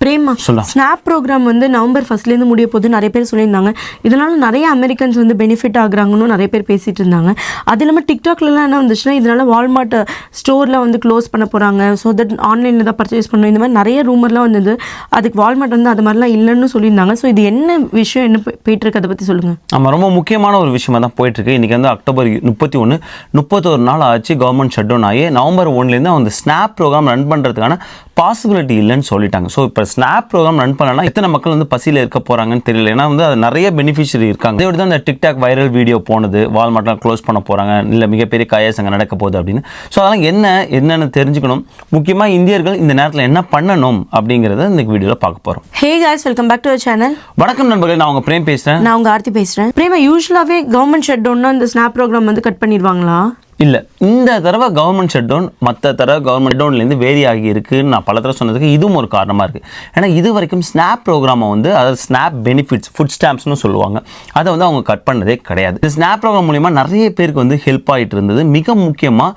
Prema snap program வந்து November 1 முடிய போது நிறைய பேர் சொல்லியிருந்தாங்க. இதனால நிறைய அமெரிக்கன்ஸ் வந்து பெனிஃபிட் ஆகுறாங்கன்னு நிறைய பேர் பேசிட்டு இருந்தாங்க. அது இல்லாமல் டிக்டாக்லலாம் என்ன வந்துச்சுன்னா, இதனால வால்மார்ட் ஸ்டோரில் வந்து க்ளோஸ் பண்ண போகிறாங்க, ஸோ தட் ஆன்லைனில் தான் பர்ச்சேஸ் பண்ணணும், இந்த மாதிரி நிறைய ரூமர்லாம் வந்தது. அதுக்கு வால்மார்ட் வந்து அது மாதிரிலாம் இல்லைன்னு சொல்லியிருந்தாங்க. ஸோ இது என்ன விஷயம், என்ன போயிட்டு இருக்கு, அதை பற்றி சொல்லுங்கள். ஆமாம், ரொம்ப முக்கியமான ஒரு விஷயமா தான் போயிட்டுருக்கு. இன்றைக்கி வந்து அக்டோபர் 31 நாள் ஆச்சு கவர்மெண்ட் ஷட் டவுன் ஆகி. நவம்பர் 1 அந்த ஸ்னாப் ப்ரோக்ராம் ரன் பண்ணுறதுக்கான பாசிபிலிட்டி இல்லைன்னு சொல்லிட்டாங்க. ஸோ இப்போ ஸ்னாப் ப்ரோக்ராம் ரன் பண்ணனா எத்தனை மக்கள் வந்து பசியில் இருக்க போகிறாங்கன்னு தெரியல. ஏன்னா வந்து அது நிறைய பெனிஃபிஷரி இருக்காங்க. இதோட தான் இந்த டிக்டாக் வைரல் வீடியோ போனது, வால்மார்ட்லாம் க்ளோஸ் பண்ண போகிறாங்க, இல்லை மிகப்பெரிய கையாசங்க நடக்க போகுது அப்படின்னு. ஸோ அதெல்லாம் என்னென்னு தெரிஞ்சுக்கணும். முக்கியமாக இந்தியர்கள் இந்த நேரத்தில் என்ன பண்ணணும் அப்படிங்கிறத இந்த வீடியோவில் பார்க்க போகிறோம். Hey guys, welcome back to our channel. வணக்கம் நண்பர்களே, நான் உங்கள் பிரேம் பேசுகிறேன். நான் உங்கள் ஆர்த்தி பேசுகிறேன். பிரேமா, யூஸ்வலாகவே கவர்மெண்ட் ஷட் டவுன்னா இந்த ஸ்னாப் ப்ரோக்ராம் வந்து கட் பண்ணிடுவாங்களா? இல்லை, இந்த தடவை கவர்மெண்ட் ஷட் டவுன் மற்ற தடவை கவர்மெண்ட் டவுன்லேருந்து வேரி ஆகி இருக்குன்னு நான் பல தடவை சொன்னதுக்கு இதுவும் ஒரு காரணமாக இருக்குது. ஏன்னா இது வரைக்கும் ஸ்னாப் ப்ரோக்ராமை வந்து, அதாவது ஸ்னாப் பெனிஃபிட்ஸ், ஃபுட் ஸ்டாம்ப்ஸ்னு சொல்லுவாங்க, அதை வந்து அவங்க கட் பண்ணதே கிடையாது. இந்த ஸ்னாப் ப்ரோக்ராம் மூலிமா நிறைய பேருக்கு வந்து ஹெல்ப் ஆகிட்டு இருந்தது. மிக முக்கியமாக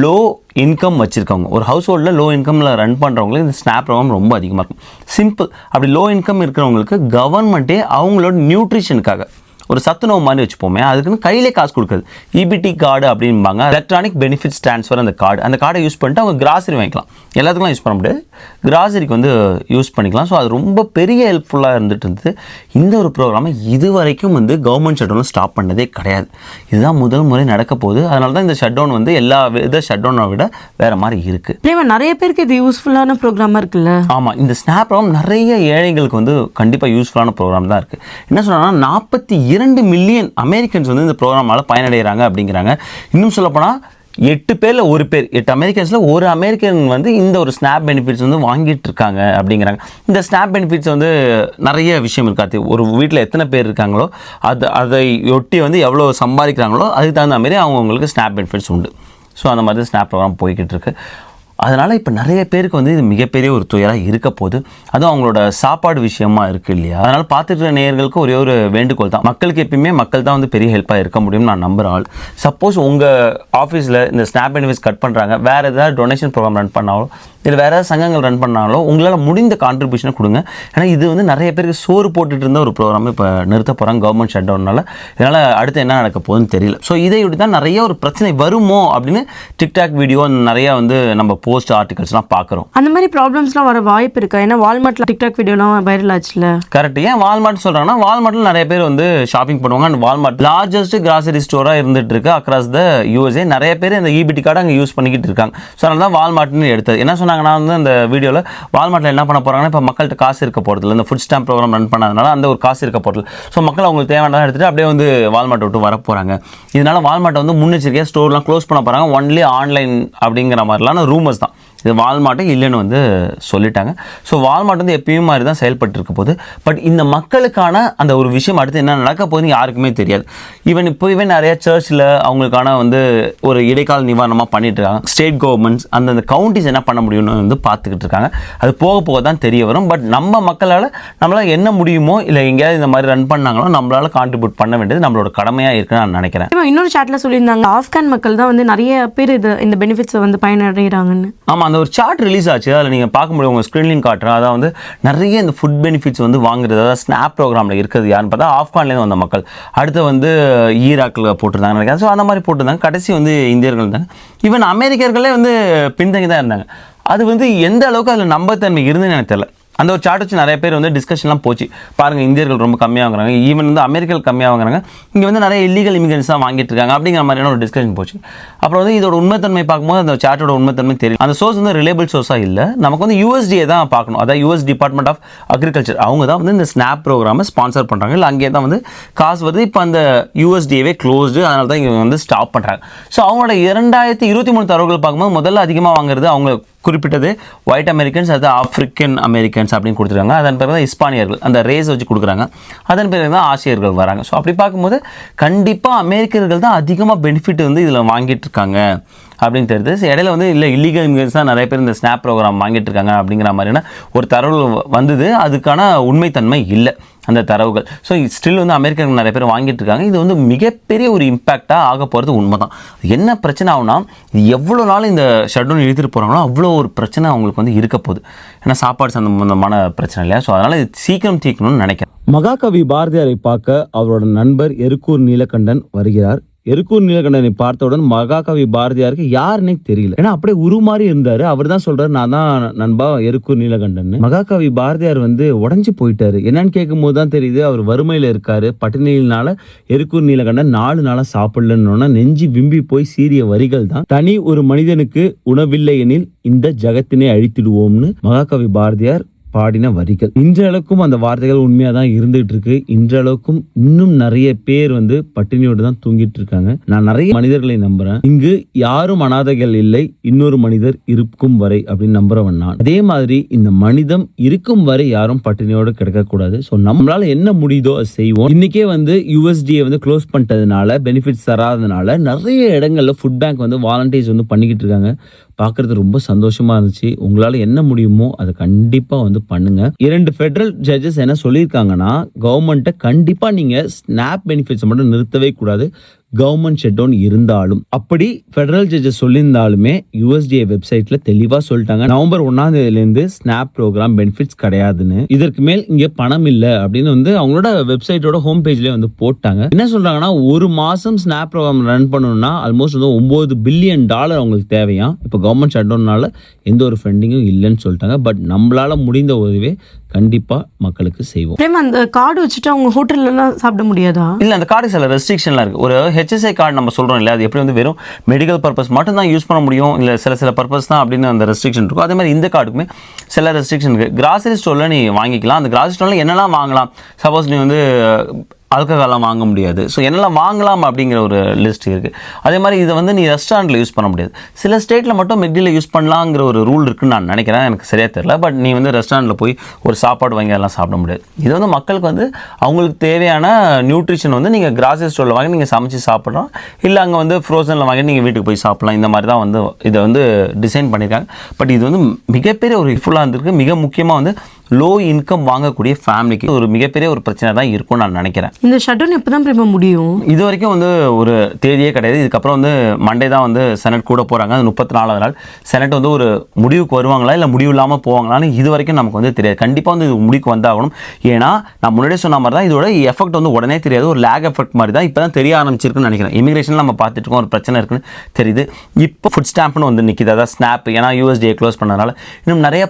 லோ இன்கம் வச்சுருக்கவங்க, ஒரு ஹவுஸ் ஹோல்டில் லோ இன்கமில் ரன் பண்ணுறவங்களுக்கு இந்த ஸ்னாப் ப்ரோக்ராம் ரொம்ப அதிகமாக இருக்கும். சிம்பிள், அப்படி லோ இன்கம் இருக்கிறவங்களுக்கு கவர்மெண்ட்டே அவங்களோட நியூட்ரிஷனுக்காக ஒரு சத்துணவு மாதிரி வச்சுப்போமே, அதுக்குன்னு கையிலே காசு கொடுக்குறது. இபிடி கார்டு அப்படின்பாங்க, எலக்ட்ரானிக் பெனிஃபிட்ஸ் ட்ரான்ஸ்ஃபர். அந்த கார்டை யூஸ் பண்ணிட்டு அவங்க கிராசரி வாங்கிக்கலாம். எல்லாத்துக்குலாம் யூஸ் பண்ண முடியாது, கிராசரிக்கு வந்து யூஸ் பண்ணிக்கலாம். ஸோ அது ரொம்ப பெரிய ஹெல்ப்ஃபுல்லாக இருந்துட்டு இருந்தது. இந்த ஒரு ப்ரோக்ராமை இது வரைக்கும் வந்து கவர்மெண்ட் ஷட் டவுன் ஸ்டாப் பண்ணதே கிடையாது. இதுதான் முதல் முறை நடக்க போகுது. அதனால தான் இந்த ஷட் டவுன் வந்து எல்லா வித ஷட் டவுனை விட வேறு மாதிரி இருக்குது. நிறைய பேருக்கு இது யூஸ்ஃபுல்லான ப்ரோக்ராமாக இருக்குல்ல? ஆமாம், இந்த ஸ்னாப் ப்ரோக்ராம் நிறைய ஏழைகளுக்கு வந்து கண்டிப்பாக யூஸ்ஃபுல்லான ப்ரோக்ராம் தான் இருக்குது. என்ன சொன்னாங்கன்னா 42 மில்லியன் அமெரிக்கன்ஸ் வந்து இந்த ப்ரோக்ராமால் பயனடைகிறாங்க அப்படிங்கிறாங்க. இன்னும் சொல்லப்போனால் 8 பேரில் 1 பேர், 8 அமெரிக்கன்ஸில் ஒரு அமெரிக்கன் வந்து இந்த ஒரு ஸ்னாப் பெனிஃபிட்ஸ் வந்து வாங்கிட்டு இருக்காங்க அப்படிங்கிறாங்க. இந்த ஸ்னாப் பெனிஃபிட்ஸ் வந்து நிறைய விஷயம் இருக்காது. ஒரு வீட்டில் எத்தனை பேர் இருக்காங்களோ அதை ஒட்டி வந்து எவ்வளோ சம்பாதிக்கிறாங்களோ அதுக்கு தகுந்த மாதிரி அவங்களுக்கு ஸ்னாப் பெனிஃபிட்ஸ் உண்டு. ஸோ அந்த மாதிரி ஸ்னாப் ப்ரோக்ராம் போய்கிட்டு இருக்கு. அதனால் இப்போ நிறைய பேருக்கு வந்து இது மிகப்பெரிய ஒரு துயராக இருக்க போது. அதுவும் அவங்களோட சாப்பாடு விஷயமா இருக்குது இல்லையா? அதனால் பார்த்துட்டு நேயர்களுக்கு ஒரே ஒரு வேண்டுகோள் தான். மக்களுக்கு எப்பயுமே மக்கள் தான் வந்து பெரிய ஹெல்ப்பாக இருக்க முடியும்னு நான் நம்புகிற ஆள். சப்போஸ் உங்கள் ஆஃபீஸில் இந்த ஸ்னாப் பெனிஃபிட்ஸ் கட் பண்ணுறாங்க, வேறு ஏதாவது டொனேஷன் ப்ரோக்ராம் ரன் பண்ணாலும், இல்லை வேறு ஏதாவது சங்கங்கள் ரன் பண்ணாலோ உங்களால் முடிந்த கான்ட்ரிபியூஷனை கொடுங்க. ஏன்னா இது வந்து நிறைய பேருக்கு சோறு போட்டுட்டு இருந்த ஒரு ப்ரோக்ராம் இப்போ நிறுத்த போகிறாங்க கவர்மெண்ட் ஷட் டவுனால். இதனால் அடுத்து என்ன நடக்க போகுதுன்னு தெரியல. ஸோ இதை விட்டு தான் நிறைய ஒரு பிரச்சனை வருமோ அப்படின்னு டிக்டாக் வீடியோ நிறையா வந்து நம்ம போஸ்ட் ஆர்டிகல்ஸ்லாம் பார்க்குறோம். அந்த மாதிரி ப்ராப்ளம்ஸ்லாம் வர வாய்ப்பு இருக்கா? ஏன்னா வால்மார்ட்டில் டிக்டாக் வீடியோலாம் வைரல் ஆச்சுல. கரெக்ட். ஏன் வால்மார்ட் சொல்கிறாங்கன்னா, வால்மார்ட்டில் நிறைய பேர் வந்து ஷாப்பிங் பண்ணுவாங்க. அண்ட் வால்மார்ட் லார்ஜஸ்ட் கிராசரி ஸ்டோராக இருந்துகிட்டு இருக்கு அக்ராஸ் த யூஎஸ்ஏ. நிறைய பேர் இந்த இபிடி கார்டு அங்கே யூஸ் பண்ணிக்கிட்டு இருக்காங்க. ஸோ அதனால தான் வால்மார்ட்னு எடுத்தது. என்ன சொன்னாங்கன்னா, வந்து அந்த வீடியோவில் வால்மார்ட்டில் என்ன பண்ண போகிறாங்கன்னா, இப்போ மக்கள்கிட்ட காசு இருக்க போகிறதில்ல, இந்த ஃபுட் ஸ்டாம்ப் ப்ரோக்ராம் ரன் பண்ணதுனால அந்த ஒரு காசு இருக்க போகிறதில்ல. ஸோ மக்கள் அவங்களுக்கு தேவையானதாக எடுத்துகிட்டு அப்படியே வந்து வால்மார்ட் விட்டு வர போகிறாங்க. இதனால் வால்மார்ட்டை வந்து முன்னெச்சரிக்கையாக ஸ்டோர்லாம் க்ளோஸ் பண்ண போகிறாங்க. ஒன்லி ஆன்லைன் அப்படிங்கிற மாதிரிலாம் ரூமர்ஸ் தான். இது வால்மார்ட்டே இல்லைன்னு வந்து சொல்லிட்டாங்க. ஸோ வால்மார்ட் வந்து எப்பயும் மாதிரி தான் செயல்பட்டு இருக்க போகுது. பட் இந்த மக்களுக்கான அந்த ஒரு விஷயம் அடுத்து என்ன நடக்க போகுதுன்னு யாருக்குமே தெரியாது. இப்போவே நிறைய சர்ச்சில் அவங்களுக்கான வந்து ஒரு இடைக்கால நிவாரணமாக பண்ணிட்டு இருக்காங்க. ஸ்டேட் கவர்மெண்ட்ஸ் அந்தந்த கவுண்டிஸ் என்ன பண்ண முடியும்னு வந்து பார்த்துக்கிட்டு இருக்காங்க. அது போக போக தான் தெரிய வரும். பட் நம்ம மக்களால் நம்மளால் என்ன முடியுமோ, இல்லை எங்கேயாவது இந்த மாதிரி ரன் பண்ணாங்களோ நம்மளால் கான்ட்ரிபியூட் பண்ண வேண்டியது நம்மளோட கடமையாக இருக்குன்னு நான் நினைக்கிறேன். இன்னொரு சாட்டில் சொல்லியிருந்தாங்க, ஆப்கான் மக்கள் தான் வந்து நிறைய பேர் இந்த பெனிஃபிட்ஸை வந்து பயனடைகிறாங்கன்னு. ஆமாம், அந்த ஒரு சார்ட் ரிலீஸ் ஆச்சு. அதில் நீங்கள் பார்க்க முடியும், உங்கள் ஸ்க்ரீன்லையும் காட்டுறேன். அதாவது வந்து நிறைய இந்த ஃபுட் பெனிஃபிட்ஸ் வந்து வாங்குறது, அதாவது ஸ்னாப் ப்ரோக்ராமில் இருக்கிறது யாருன்னு பார்த்தா ஆப்கான்லேருந்து வந்த மக்கள். அடுத்து வந்து ஈராக்கில் போட்டிருந்தாங்க நினைக்கிறேன். ஸோ அந்த மாதிரி போட்டிருந்தாங்க. கடைசி வந்து இந்தியர்கள் இருந்தாங்க. ஈவன் அமெரிக்கர்களே வந்து பின்தங்கி தான் இருந்தாங்க. அது வந்து எந்த அளவுக்கு அதில் நம்பத்தன்மை இருந்துன்னு எனக்கு தெரியல. அந்த ஒரு சார்ட் வச்சு நிறைய பேர் வந்து டிஸ்கஷன்லாம் போச்சு. பாருங்கள், இந்தியர்கள் ரொம்ப கம்மியாக வாங்குறாங்க, ஈவன் வந்து அமெரிக்கர்கள் கம்மியாக வாங்குறாங்க, இங்கே வந்து நிறைய இல்லீகல் இமிகிரன்ஸ் தான் வாங்கிட்டு இருக்காங்க அப்படிங்கிற மாதிரியான ஒரு டிஸ்கஷன் போச்சு. அப்புறம் வந்து இதோட உண்மைத்தன்மை பார்க்கும்போது அந்த சார்ட்டோட உண்மைத்தன்மை தெரியும். அந்த சோர்ஸ் வந்து ரிலேபிள் சோர்ஸாக இல்லை. நமக்கு வந்து யூஎஸ்டியை தான் பார்க்கணும். அதாவது யூஎஸ் டிபார்ட்மெண்ட் ஆஃப் அக்ரிகல்ச்சர், அவங்க தான் வந்து இந்த ஸ்னாப் ப்ரோக்ராமை ஸ்பான்சர் பண்ணுறாங்க. இல்லை அங்கே தான் வந்து காசு வருது. இப்போ அந்த யூஎஸ்டிஏவே க்ளோஸ்டு, அதனால தான் இவங்க வந்து ஸ்டாப் பண்ணுறாங்க. ஸோ அவங்களோட 2023 தரவுகள் பார்க்கும்போது முதல்ல அதிகமாக வாங்குறது அவங்க குறிப்பிட்டது ஒயிட் அமெரிக்கன்ஸ், அது ஆப்பிரிக்கன் அமெரிக்கன்ஸ் அப்படின்னு கொடுத்துருக்காங்க. அதன் பிறகு தான் ஹிஸ்பானியர்கள், அந்த ரேஸ் வச்சு கொடுக்குறாங்க. அதன் பிறகு தான் ஆசியர்கள் வராங்க. ஸோ அப்படி பார்க்கும்போது கண்டிப்பாக அமெரிக்கர்கள் தான் அதிகமாக பெனிஃபிட் வந்து இதில் வாங்கிட்டு இருக்காங்க அப்படின்னு தெரியுது. இடையில வந்து இல்லை இல்லீகல் இமிகிரன்ஸ் தான் நிறைய பேர் இந்த ஸ்னாப் ப்ரோக்ராம் வாங்கிட்டு இருக்காங்க அப்படிங்கிற மாதிரியான ஒரு தரவு வந்தது. அதுக்கான உண்மைத்தன்மை இல்லை அந்த தரவுகள். ஸோ ஸ்டில் வந்து அமெரிக்கர்கள் நிறைய பேர் வாங்கிட்டு இருக்காங்க. இது வந்து மிகப்பெரிய ஒரு இம்பேக்டாக ஆக போகிறது உண்மை தான். என்ன பிரச்சனை ஆகுனா, எவ்வளோ நாள் இந்த ஷட்டவுன் இழுத்துட்டு போகிறாங்களோ அவ்வளோ ஒரு பிரச்சனை அவங்களுக்கு வந்து இருக்க போகுது. ஏன்னா சாப்பாடு சம்பந்தமான பிரச்சனை இல்லையா? ஸோ அதனால் இது சீக்கிரம் தீர்க்கணும்னு நினைக்கிறேன். மகாகவி பாரதியாரை பார்க்க அவரோட நண்பர் எருக்கூர் நீலகண்டன் வருகிறார். எருக்கூர் நீலகண்டனை பார்த்தவுடன் மகாகவி பாரதியாருக்கு யாருன்னே தெரியல. ஏன்னா அப்படியே உருமாறி இருந்தாரு. அவர் தான் சொல்றாரு, நான் தான் நண்பா எருக்கூர் நீலகண்டன். மகாகவி பாரதியார் வந்து உடஞ்சு போயிட்டாரு. என்னன்னு கேட்கும் போது தான் தெரியுது அவர் வறுமையில இருக்காரு. பட்டினியினால எருக்கூர் நீலகண்டன் 4 நாளா சாப்பிடலன்னு நெஞ்சு விம்பி போய் சீரிய வரிகள் தான், தனி ஒரு மனிதனுக்கு உணவில்லை எனில் இந்த ஜகத்தினை அழித்திடுவோம்னு மகாகவி பாரதியார் பாடின வரிகள். இன்றளவுக்கும் அந்த வார்த்தைகள் உண்மையா தான் இருந்துகிட்டு இருக்கு. இன்றளவுக்கும் இன்னும் நிறைய பேர் வந்து பட்டினியோடு தான் தூங்கிட்டு இருக்காங்க. நான் நிறைய மனிதர்களை நம்புறேன். இங்கு யாரும் அனாதைகள் இல்லை, இன்னொரு மனிதர் இருக்கும் வரை அப்படின்னு நம்புறவன் நான். அதே மாதிரி இந்த மனிதம் இருக்கும் வரை யாரும் பட்டினியோடு கிடக்க கூடாது. ஸோ நம்மளால என்ன முடியுதோ அதை செய்வோம். இன்னைக்கே வந்து யூஎஸ்டியை வந்து க்ளோஸ் பண்ணிட்டதுனால, பெனிஃபிட்ஸ் தராதனால நிறைய இடங்கள்ல ஃபுட் பேங்க் வந்து வாலண்டியர்ஸ் வந்து பண்ணிக்கிட்டு இருக்காங்க. பார்க்கறது ரொம்ப சந்தோஷமா இருந்துச்சு. உங்களால என்ன முடியுமோ அதை கண்டிப்பா வந்து பண்ணுங்க. 2 ஃபெடரல் ஜட்ஜஸ் என்ன சொல்லியிருக்காங்கன்னா, கவர்மெண்ட்டை கண்டிப்பா நீங்க ஸ்னாப் பெனிஃபிட்ஸ் மட்டும் நிறுத்தவே கூடாது, கவர்மெண்ட் ஷட் டவுன் இருந்தாலும். அப்படி ஃபெடரல் ஜட்ஜஸ் சொல்லியிருந்தாலுமே யூஎஸ்டிஏ வெப்சைட்ல தெளிவா சொல்லிட்டாங்க, நவம்பர் 1ஆம் தேதியிலேருந்து ஸ்னாப் ப்ரோக்ராம் பெனிஃபிட்ஸ் கிடையாதுன்னு. இதற்கு மேல் இங்க பணம் இல்லை அப்படின்னு வந்து அவங்களோட வெப்சைட்டோட ஹோம் பேஜ்லேயே வந்து போட்டாங்க. என்ன சொல்றாங்கன்னா, ஒரு மாசம் ஸ்னாப் ப்ரோக்ராம் ரன் பண்ணணும்னா ஆல்மோஸ்ட் வந்து $9 பில்லியன் அவங்களுக்கு தேவையா. இப்போ கவர்மெண்ட் ஷட் டவுன்னால எந்த ஒரு ஃபண்டிங்கும் இல்லைன்னு சொல்லிட்டாங்க. பட் நம்மளால முடிந்த உதவியே கண்டிப்பா மக்களுக்கு செய்வோம். அந்த கார்டு வச்சுட்டு அவங்க ஹோட்டல்லாம் சாப்பிட முடியாதா? இல்லை, அந்த கார்டு சில ரெஸ்ட்ரிக்ஷன்லாம் இருக்குது. ஒரு HSI கார்டு நம்ம சொல்கிறோம் இல்லை, அது எப்படி வந்து வெறும் மெடிக்கல் பர்பஸ் மட்டும் தான் யூஸ் பண்ண முடியும், இல்லை சில பர்பஸ் தான் அப்படின்னு அந்த ரெஸ்ட்ரிக்ஷன் இருக்கும். அதே மாதிரி இந்த கார்டுக்குமே சில ரெஸ்ட்ரிக்ஷன் இருக்குது. கிராசரி ஸ்டோரில் நீ வாங்கிக்கலாம். அந்த கிராசரி ஸ்டோரில் என்னெல்லாம் வாங்கலாம், சப்போஸ் நீ வந்து ஆல்கஹாலாம் வாங்க முடியாது. ஸோ என்னெல்லாம் வாங்கலாம் அப்படிங்கிற ஒரு லிஸ்ட் இருக்குது. அதே மாதிரி இதை வந்து நீ ரெஸ்டாரண்ட்டில் யூஸ் பண்ண முடியாது. சில ஸ்டேட்டில் மட்டும் மெக்டியில் யூஸ் பண்ணலாங்கிற ஒரு ரூல் இருக்குன்னு நான் நினைக்கிறேன், எனக்கு சரியாக தெரியல. பட் நீ வந்து ரெஸ்டாரண்ட்டில் போய் ஒரு சாப்பாடு வாங்கி அதெல்லாம் சாப்பிட முடியாது. இது வந்து மக்களுக்கு வந்து அவங்களுக்கு தேவையான நியூட்ரிஷன் வந்து நீங்கள் கிராசரி ஸ்டோரில் வாங்கி நீங்கள் சமைச்சு சாப்பிட்லாம், இல்லை அங்கே வந்து ஃப்ரோசனில் வாங்கி நீங்கள் வீட்டுக்கு போய் சாப்பிட்லாம். இந்த மாதிரி தான் வந்து இதை வந்து டிசைன் பண்ணியிருக்காங்க. பட் இது வந்து மிகப்பெரிய ஒரு ஹெல்ப்ஃபுல்லாக இருந்திருக்கு. மிக முக்கியமாக வந்து லோ இன்கம் வாங்கக்கூடிய ஃபேமிலிக்கு ஒரு மிகப்பெரிய ஒரு பிரச்சனை தான் இருக்கும்னு நான் நினைக்கிறேன். இந்த ஷட்டவுன் எப்போ தான் பிரேமா முடியும்? இது வரைக்கும் வந்து ஒரு தேதியே கிடையாது. இதுக்கப்புறம் வந்து மண்டே தான் வந்து செனட் கூட போகிறாங்க. அது 34வது நாள். செனட் வந்து ஒரு முடிவுக்கு வருவாங்களா இல்லை முடிவு இல்லாமல் போவாங்களான்னு இது வரைக்கும் நமக்கு வந்து தெரியாது. கண்டிப்பாக வந்து இது முடிவுக்கு வந்தாகணும். ஏன்னா நான் முன்னாடியே சொன்ன மாதிரி தான் இதோட எஃபெக்ட் வந்து உடனே தெரியாது, ஒரு லேக் எஃபெக்ட் மாதிரி தான் இப்போ தான் தெரிய ஆரம்பிச்சிருக்குன்னு நினைக்கிறேன். இமிகிரேஷன் நம்ம பார்த்துட்டு இருக்கோம், ஒரு பிரச்சனை இருக்குன்னு தெரியுது. இப்போ ஃபுட் ஸ்டாம்ப்னு வந்து நிற்கிது, அதான் ஸ்னாப். ஏன்னா யூஎஸ்டிஏ க்ளோஸ் பண்ணதுனால இன்னும் நிறைய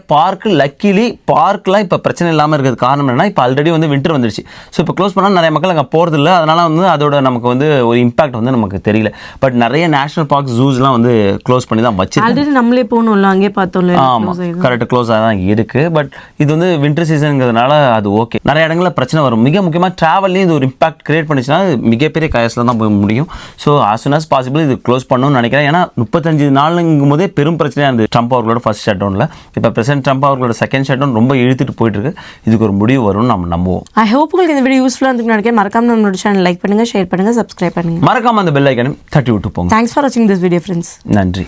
லக்கிலி பார்க்கில் இப்போ பிரச்சனை இல்லாமல் இருக்கிறது காரணம் என்னன்னா, இப்போ ஆல்ரெடி வந்து வின்டர் வந்துருச்சு. ஸோ இப்போ க்ளோஸ் பண்ணால் நிறைய மக்கள் அங்கே போகிறது இல்லை. அதனால் வந்து அதோட நமக்கு வந்து ஒரு இம்பாக்ட் வந்து நமக்கு தெரியல. பட் நிறைய நேஷனல் பார்க்ஸ், ஜூஸ்லாம் வந்து க்ளோஸ் பண்ணி தான் வச்சு ஆல்ரெடி நம்மளே போகணும்ல, அங்கே பார்த்தோம்ல. ஆமாம், கரெக்டாக க்ளோஸ் ஆக தான் இருக்குது. பட் இது வந்து வின்டர் சீசனுங்கிறதுனால அது ஓகே. நிறைய இடங்களில் பிரச்சனை வரும். மிக முக்கியமாக ட்ராவல்லையும் இது ஒரு இம்பாக்ட் கிரியேட் பண்ணிச்சுன்னா மிகப்பெரிய கயசில் தான் போய் முடியும். So as soon as possible இது க்ளோஸ் பண்ணணும்னு நினைக்கிறேன். ஏன்னா 35 நாளுங்கும் போதே பெரும் பிரச்சனையாக இருந்தது ட்ரம்ப் அவர்களோட ஃபர்ஸ்ட் ஷட் டவுனில். இப்போ பிரசிடென்ட் ட்ரம்ப் அவர்களோட செகண்ட் ஷட் டவுன் ரொம்ப இழுத்துட்டு போயிட்டு இருக்கு. இதுக்கு ஒரு முடிவு வரும்னு நம்ம நம்புவோம். ஐ ஹோப் உங்களுக்கு இந்த வீடியோ யூஸ்ஃபுல்லாக இருக்குன்னு நினைக்கிறேன். மறக்காம நம்மளோட சேனல் லைக் பண்ணுங்க, ஷேர் பண்ணுங்க, சப்ஸ்கிரைப் பண்ணுங்க. மறக்காம அந்த பெல் ஐக்கனை தட்டி விட்டு போங்க. தேங்க்ஸ் ஃபார் வாட்சிங் திஸ் வீடியோ ஃப்ரெண்ட்ஸ். நன்றி.